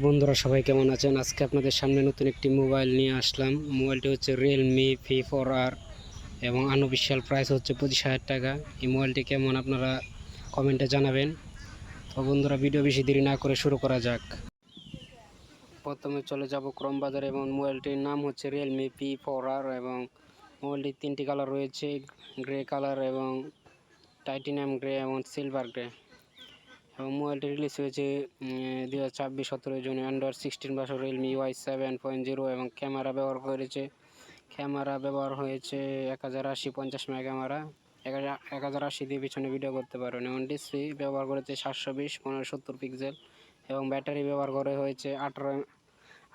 বন্ধুরা সবাই কেমন আছেন? আজকে আপনাদের সামনে নতুন একটি মোবাইল নিয়ে আসলাম। মোবাইলটি হচ্ছে Realme V4R এবং আনঅফিশিয়াল প্রাইস হচ্ছে 25,000 টাকা। এই মোবাইলটি কেমন আপনারা কমেন্টে জানাবেন। তো বন্ধুরা ভিডিও বেশি দেরি না করে শুরু করা যাক। প্রথমে চলে যাব ক্রোম বাজারে এবং মোবাইলটির নাম হচ্ছে Realme V4R এবং মোবাইলটির 3টি কালার রয়েছে, গ্রে কালার এবং টাইটানিয়াম গ্রে এবং সিলভার গ্রে। এবং মোবাইলটি রিলিজ হয়েছে 2024-17 June. Android 16 version Realme UI 7.0 এবং ক্যামেরা ব্যবহার হয়েছে 1080 50 মেগা ক্যামেরা। 1080 দিয়ে পিছনে ভিডিও করতে পারবেন এবং ডিসপ্লে ব্যবহার করেছে 720 1570 পিক্সেল এবং ব্যাটারি ব্যবহার করা হয়েছে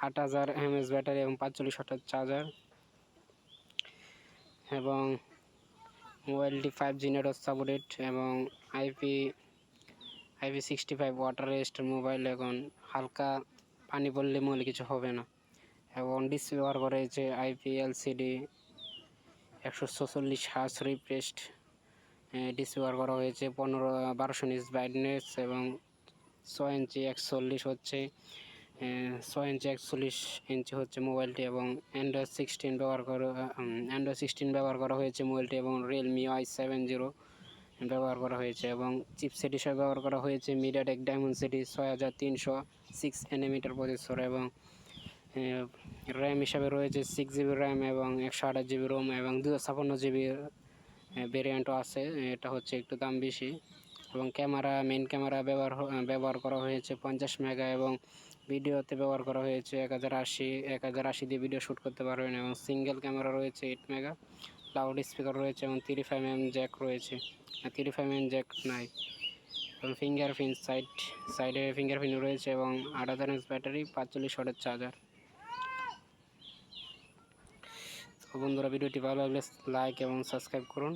8000 mAh ব্যাটারি এবং 45 ওয়াটের চার্জার এবং মোবাইলটি 5G নেটওয়ার্ক সাপোর্টেড এবং IP65 ওয়াটার রেজিস্টার মোবাইল। এখন হালকা পানি পড়লে মোবাইলে কিছু হবে না এবং ডিসপ্লে ব্যবহার করা হয়েছে IPLCD 144 হার্জ রিফ্রেশড ডিসপ্লে ব্যবহার করা হয়েছে 1200 নিটস ব্রাইটনেস এবং 6 ইঞ্চি 41 হচ্ছে 6 ইঞ্চি 41 ইঞ্চি হচ্ছে মোবাইলটি এবং অ্যান্ড্রয়েড 16 ব্যবহার করা হয়েছে মোবাইলটি এবং Realme UI 7.0 ব্যবহার করা হয়েছে এবং চিপসেট হিসেবে ব্যবহার করা হয়েছে MediaTek Dimensity 6306 nm প্রসেসর এবং র্যাম হিসাবে রয়েছে 6GB র্যাম এবং 128GB রোম এবং 256GB ভেরিয়েন্টও আছে। এটা হচ্ছে একটু দাম বেশি এবং মেইন ক্যামেরা ব্যবহার করা হয়েছে 50 মেগা এবং ভিডিওতে ব্যবহার করা হয়েছে 1080 দিয়ে ভিডিও শ্যুট করতে পারবেন এবং সিঙ্গেল ক্যামেরা রয়েছে 8 মেগা। লাউড স্পিকার রয়েছে এবং 35mm জ্যাক রয়েছে, 35mm জ্যাক নাই এবং সাইডে ফিঙ্গারপ্রিন্ট রয়েছে এবং 8000 mAh ব্যাটারি 45 ওয়াটের চার্জার। তো বন্ধুরা ভিডিওটি ভালো লাগলে লাইক এবং সাবস্ক্রাইব করুন।